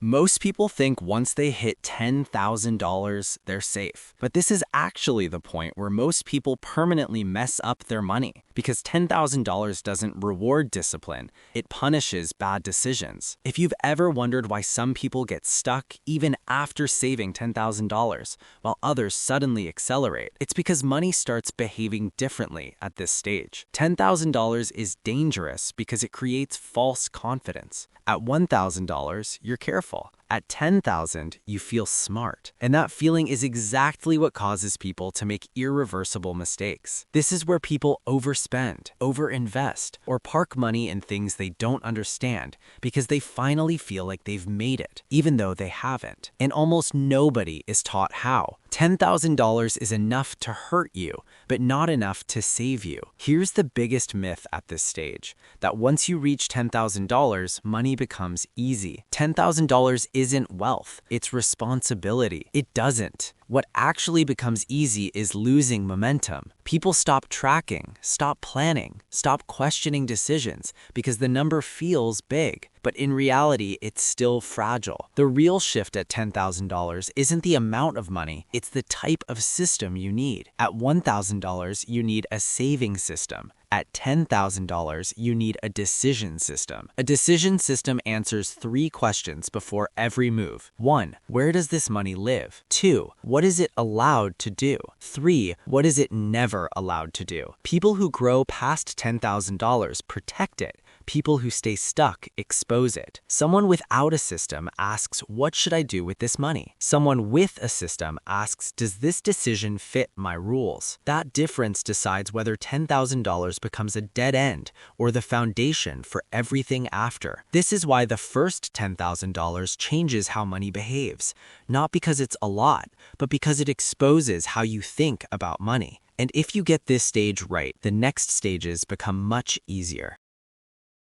Most people think once they hit $10,000, they're safe. But this is actually the point where most people permanently mess up their money because $10,000 doesn't reward discipline, it punishes bad decisions. If you've ever wondered why some people get stuck even after saving $10,000 while others suddenly accelerate, it's because money starts behaving differently at this stage. $10,000 is dangerous because it creates false confidence. At $1,000, you're careful. At $10,000, you feel smart. And that feeling is exactly what causes people to make irreversible mistakes. This is where people overspend, overinvest, or park money in things they don't understand because they finally feel like they've made it, even though they haven't. And almost nobody is taught how. $10,000 is enough to hurt you, but not enough to save you. Here's the biggest myth at this stage, that once you reach $10,000, money becomes easy. $10,000 isn't wealth, it's responsibility. It doesn't. What actually becomes easy is losing momentum. People stop tracking, stop planning, stop questioning decisions because the number feels big. But in reality, it's still fragile. The real shift at $10,000 isn't the amount of money, it's the type of system you need. At $1,000, you need a saving system. At $10,000, you need a decision system. A decision system answers 3 questions before every move. 1. Where does this money live? 2. What is it allowed to do? 3. What is it never allowed to do? People who grow past $10,000 protect it. People who stay stuck expose it. Someone without a system asks, what should I do with this money? Someone with a system asks, does this decision fit my rules? That difference decides whether $10,000 becomes a dead end or the foundation for everything after. This is why the first $10,000 changes how money behaves, not because it's a lot, but because it exposes how you think about money. And if you get this stage right, the next stages become much easier.